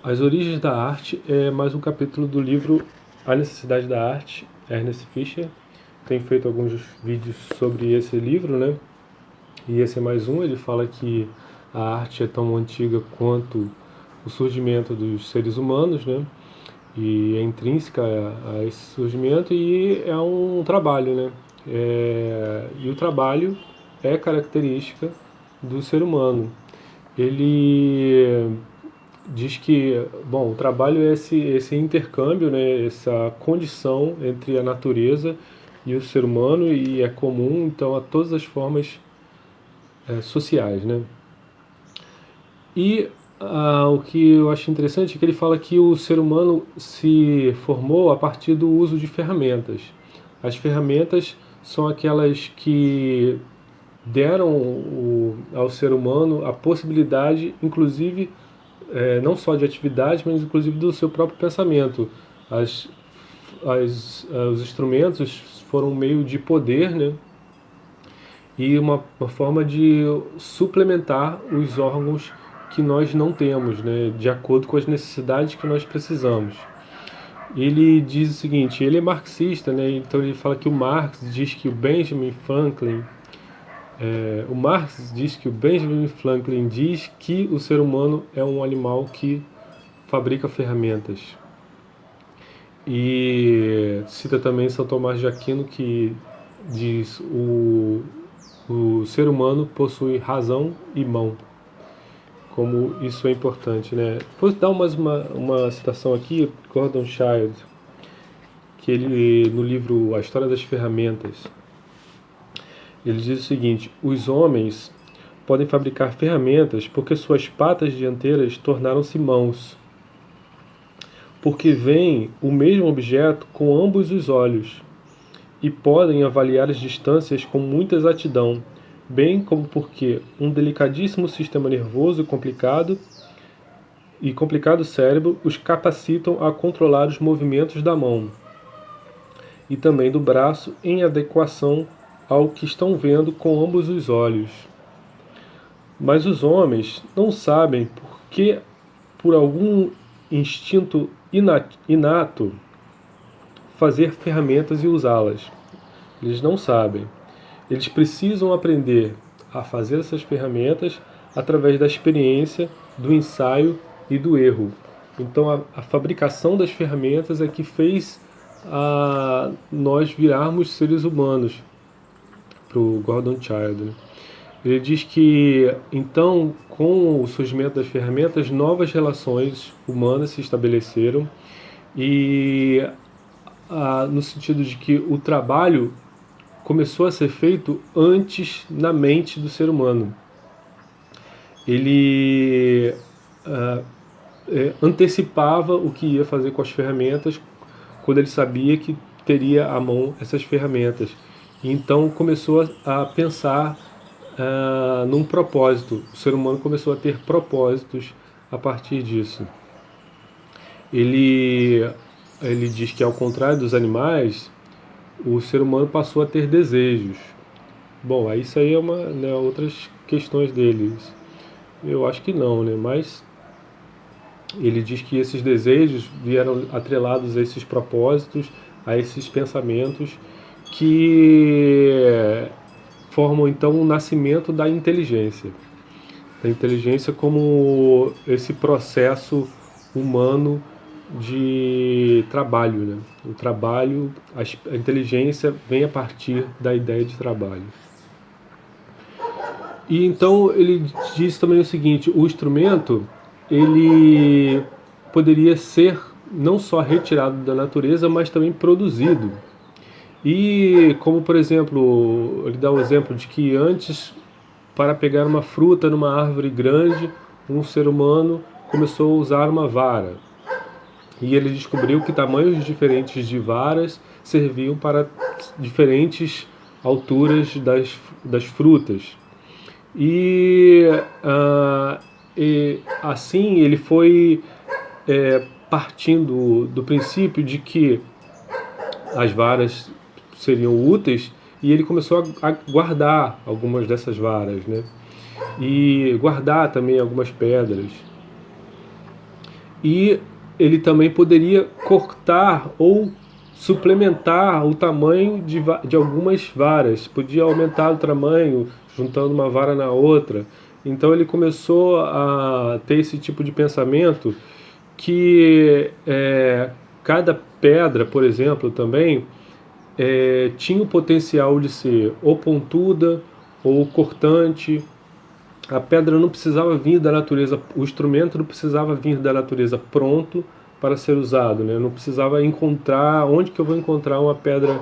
As Origens da Arte é mais um capítulo do livro A Necessidade da Arte, Ernest Fischer. Tem feito alguns vídeos sobre esse livro, né? E esse é mais um. Ele fala que a arte é tão antiga quanto o surgimento dos seres humanos, né? E é intrínseca a esse surgimento e é um trabalho, né? E o trabalho é característica do ser humano. Ele diz que, bom, o trabalho é esse intercâmbio, né, essa condição entre a natureza e o ser humano e é comum, então, a todas as formas sociais, né. E o que eu acho interessante é que ele fala que o ser humano se formou a partir do uso de ferramentas. As ferramentas são aquelas que deram ao ser humano a possibilidade, inclusive, não só de atividade, mas inclusive do seu próprio pensamento. Os instrumentos foram um meio de poder, né? E uma forma de suplementar os órgãos que nós não temos, né? De acordo com as necessidades que nós precisamos. Ele diz o seguinte, ele é marxista, né? Então ele fala que o Marx diz que o Benjamin Franklin diz que o ser humano é um animal que fabrica ferramentas. E cita também São Tomás de Aquino, que diz o ser humano possui razão e mão. Como isso é importante, né? Vou dar mais uma citação aqui, Gordon Childe, que ele, no livro A História das Ferramentas, ele diz o seguinte: os homens podem fabricar ferramentas porque suas patas dianteiras tornaram-se mãos, porque veem o mesmo objeto com ambos os olhos e podem avaliar as distâncias com muita exatidão, bem como porque um delicadíssimo sistema nervoso complicado cérebro os capacitam a controlar os movimentos da mão e também do braço em adequação ao que estão vendo com ambos os olhos. Mas os homens não sabem porque, por algum instinto inato, fazer ferramentas e usá-las. Eles não sabem. Eles precisam aprender a fazer essas ferramentas através da experiência, do ensaio e do erro. Então a fabricação das ferramentas é que fez nós virarmos seres humanos, para o Gordon Childe, né? Ele diz que, então, com o surgimento das ferramentas, novas relações humanas se estabeleceram e no sentido de que o trabalho começou a ser feito antes na mente do ser humano. Ele antecipava o que ia fazer com as ferramentas quando ele sabia que teria à mão essas ferramentas. Então começou a pensar num propósito. O ser humano começou a ter propósitos a partir disso. Ele diz que, ao contrário dos animais, o ser humano passou a ter desejos. Bom, aí isso aí é outras questões deles. Eu acho que não, né? Mas ele diz que esses desejos vieram atrelados a esses propósitos, a esses pensamentos que formam então o nascimento da inteligência. A inteligência como esse processo humano de trabalho, né? O trabalho, a inteligência vem a partir da ideia de trabalho. E então ele diz também o seguinte: o instrumento ele poderia ser não só retirado da natureza, mas também produzido. E como, por exemplo, ele dá o exemplo de que antes, para pegar uma fruta numa árvore grande, um ser humano começou a usar uma vara. E ele descobriu que tamanhos diferentes de varas serviam para diferentes alturas das frutas. E assim ele foi partindo do princípio de que as varas seriam úteis, e ele começou a guardar algumas dessas varas, né? E guardar também algumas pedras. E ele também poderia cortar ou suplementar o tamanho de algumas varas, podia aumentar o tamanho juntando uma vara na outra. Então ele começou a ter esse tipo de pensamento que cada pedra, por exemplo, também tinha o potencial de ser ou pontuda ou cortante. A pedra não precisava vir da natureza, o instrumento não precisava vir da natureza pronto para ser usado, né? Eu não precisava encontrar, onde que eu vou encontrar uma pedra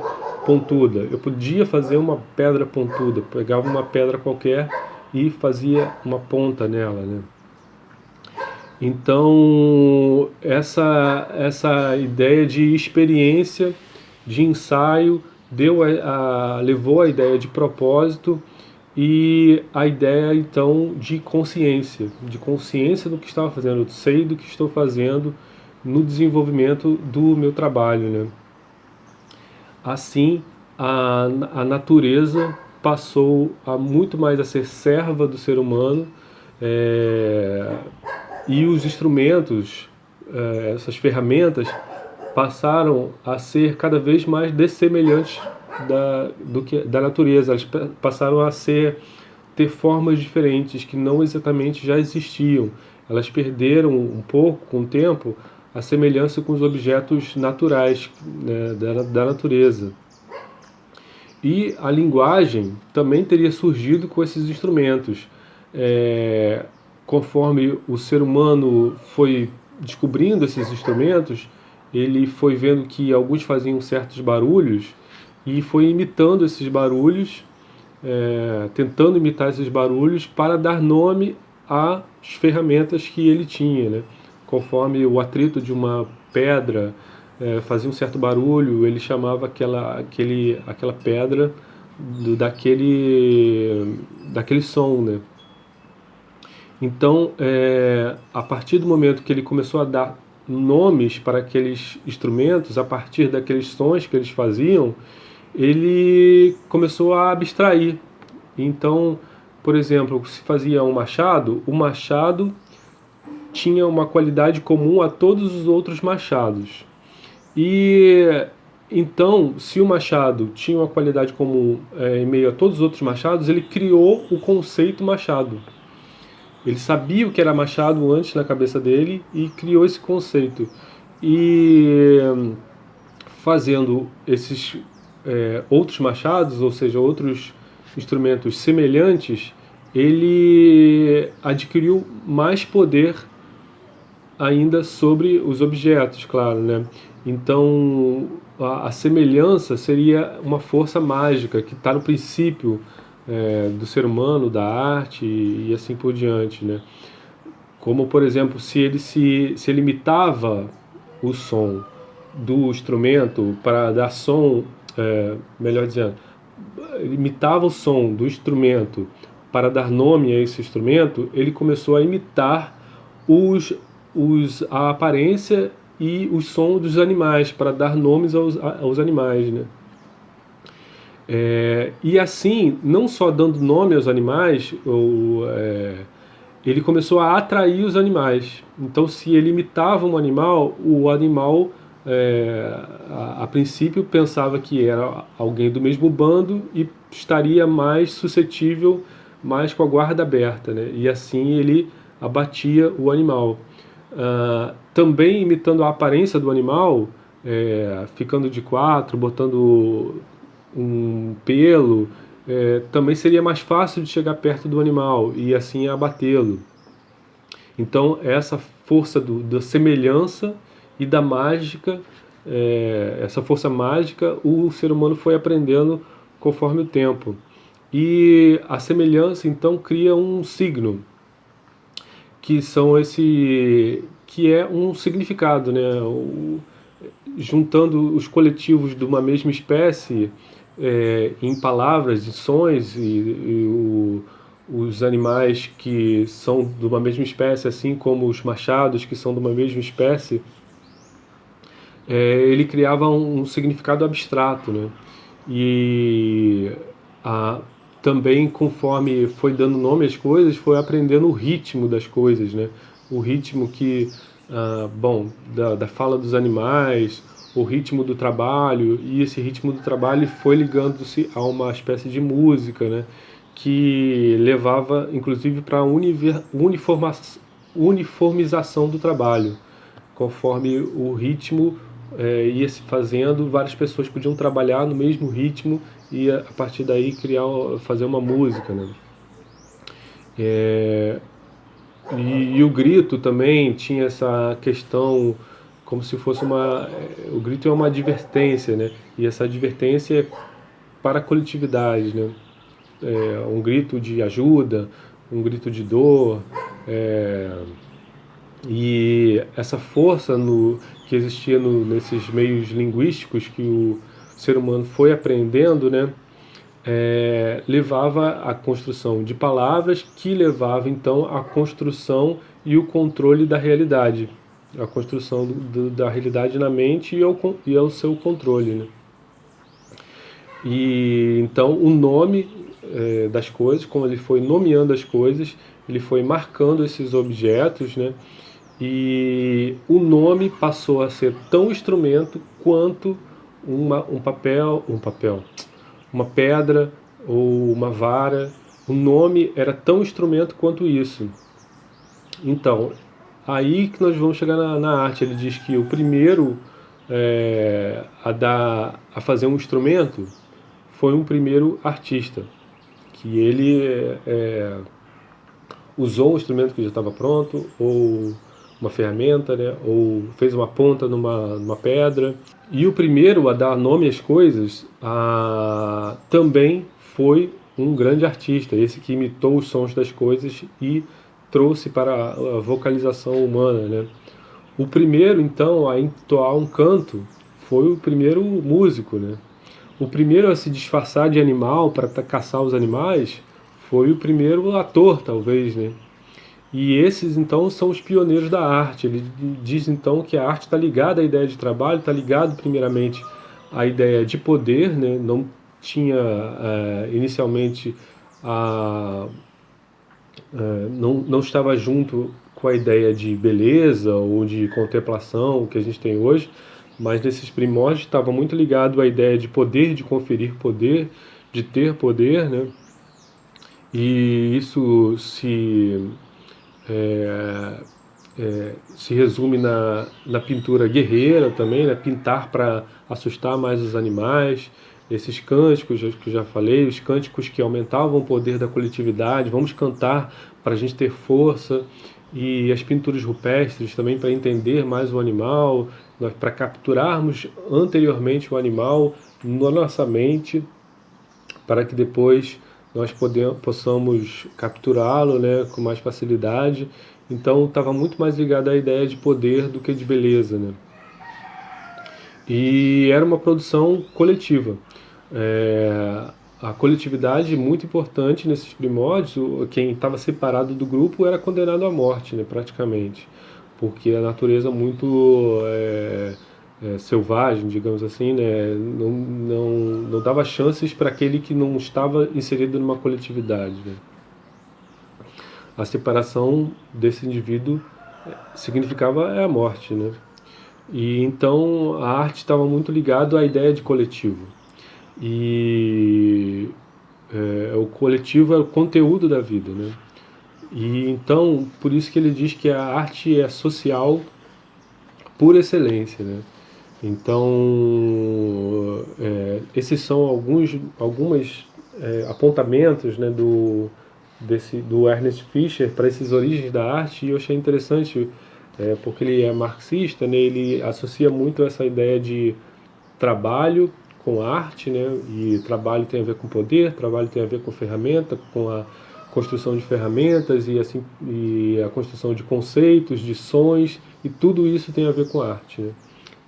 pontuda? Eu podia fazer uma pedra pontuda, pegava uma pedra qualquer e fazia uma ponta nela, né? Então, essa ideia de experiência, de ensaio, levou a ideia de propósito e a ideia, então, de consciência do que estava fazendo. Eu sei do que estou fazendo no desenvolvimento do meu trabalho, né? Assim, a natureza passou a muito mais a ser serva do ser humano, é, e os instrumentos, essas ferramentas, passaram a ser cada vez mais dessemelhantes da natureza. Elas passaram a ter formas diferentes que não exatamente já existiam. Elas perderam um pouco, com o tempo, a semelhança com os objetos naturais, né, da natureza. E a linguagem também teria surgido com esses instrumentos. Conforme o ser humano foi descobrindo esses instrumentos, ele foi vendo que alguns faziam certos barulhos e foi imitando esses barulhos, tentando imitar esses barulhos para dar nome às ferramentas que ele tinha, né? Conforme o atrito de uma pedra fazia um certo barulho, ele chamava aquela pedra daquele som, né? Então, a partir do momento que ele começou a dar nomes para aqueles instrumentos, a partir daqueles sons que eles faziam, ele começou a abstrair. Então, por exemplo, se fazia um machado, o machado tinha uma qualidade comum a todos os outros machados. E então, se o machado tinha uma qualidade comum em meio a todos os outros machados, ele criou o conceito machado. Ele sabia o que era machado antes na cabeça dele e criou esse conceito. E fazendo esses outros machados, ou seja, outros instrumentos semelhantes, ele adquiriu mais poder ainda sobre os objetos, claro, né? Então, a semelhança seria uma força mágica que está no princípio do ser humano, da arte e assim por diante, né? Como, por exemplo, se ele imitava o som do instrumento para dar som, melhor dizendo, imitava o som do instrumento para dar nome a esse instrumento, ele começou a imitar a aparência e o som dos animais, para dar nomes aos animais, né? E assim, não só dando nome aos animais, ele começou a atrair os animais. Então, se ele imitava um animal, o animal, a princípio, pensava que era alguém do mesmo bando e estaria mais suscetível, mais com a guarda aberta, né? E assim ele abatia o animal. Também imitando a aparência do animal, ficando de quatro, botando um pelo, também seria mais fácil de chegar perto do animal e assim abatê-lo. Então essa força da semelhança e da mágica, essa força mágica, o ser humano foi aprendendo conforme o tempo. E a semelhança então cria um signo, que é um significado, né? Juntando os coletivos de uma mesma espécie em palavras, em sons, os animais que são de uma mesma espécie, assim como os machados que são de uma mesma espécie, ele criava um significado abstrato, né? E também, conforme foi dando nome às coisas, foi aprendendo o ritmo das coisas, né? O ritmo que da fala dos animais, o ritmo do trabalho, e esse ritmo do trabalho foi ligando-se a uma espécie de música, né, que levava inclusive para a uniformização do trabalho. Conforme o ritmo ia se fazendo, várias pessoas podiam trabalhar no mesmo ritmo e a partir daí fazer uma música, né? É, e o grito também tinha essa questão como se fosse o grito é uma advertência, né? E essa advertência é para a coletividade, né? Um grito de ajuda, um grito de dor, é, e essa força que existia nesses meios linguísticos que o ser humano foi aprendendo, né? Levava à construção de palavras que levava então à construção e o controle da realidade, a construção da realidade na mente e ao seu controle, né? E então o nome das coisas, como ele foi nomeando as coisas, ele foi marcando esses objetos, né? E o nome passou a ser tão instrumento quanto uma pedra ou uma vara. O nome era tão instrumento quanto isso. Então, aí que nós vamos chegar na arte. Ele diz que o primeiro a fazer um instrumento foi um primeiro artista, que ele usou um instrumento que já estava pronto, ou uma ferramenta, né, ou fez uma ponta numa pedra. E o primeiro a dar nome às coisas também foi um grande artista, esse que imitou os sons das coisas e trouxe para a vocalização humana, né? O primeiro, então, a entoar um canto foi o primeiro músico, né? O primeiro a se disfarçar de animal para caçar os animais foi o primeiro ator, talvez, né? E esses, então, são os pioneiros da arte. Ele diz, então, que a arte está ligada à ideia de trabalho, está ligado, primeiramente, à ideia de poder, né? Não tinha, inicialmente, não estava junto com a ideia de beleza ou de contemplação que a gente tem hoje, mas nesses primórdios estava muito ligado à ideia de poder, de conferir poder, de ter poder, né? E isso se resume na pintura guerreira também, né? Pintar para assustar mais os animais, esses cânticos que eu já falei, os cânticos que aumentavam o poder da coletividade, vamos cantar para a gente ter força, e as pinturas rupestres também para entender mais o animal, para capturarmos anteriormente o animal na nossa mente, para que depois nós possamos capturá-lo, né, com mais facilidade. Então estava muito mais ligado à ideia de poder do que de beleza, né? E era uma produção coletiva. A coletividade muito importante nesses primórdios. Quem estava separado do grupo era condenado à morte, né, praticamente, porque a natureza muito selvagem, digamos assim, né, não dava chances para aquele que não estava inserido numa coletividade, né? A separação desse indivíduo significava a morte, né? E então a arte estava muito ligado à ideia de coletivo. E o coletivo é o conteúdo da vida, né? E então, por isso que ele diz que a arte é social por excelência, né? Então, esses são algumas apontamentos, né, do Ernest Fischer para essas origens da arte, e eu achei interessante, porque ele é marxista, né, ele associa muito essa ideia de trabalho com arte, né, e trabalho tem a ver com poder, trabalho tem a ver com ferramenta, com a construção de ferramentas e a construção de conceitos, de sons, e tudo isso tem a ver com arte, né?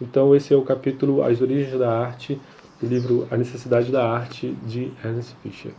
Então esse é o capítulo As Origens da Arte, do livro A Necessidade da Arte, de Ernest Fischer.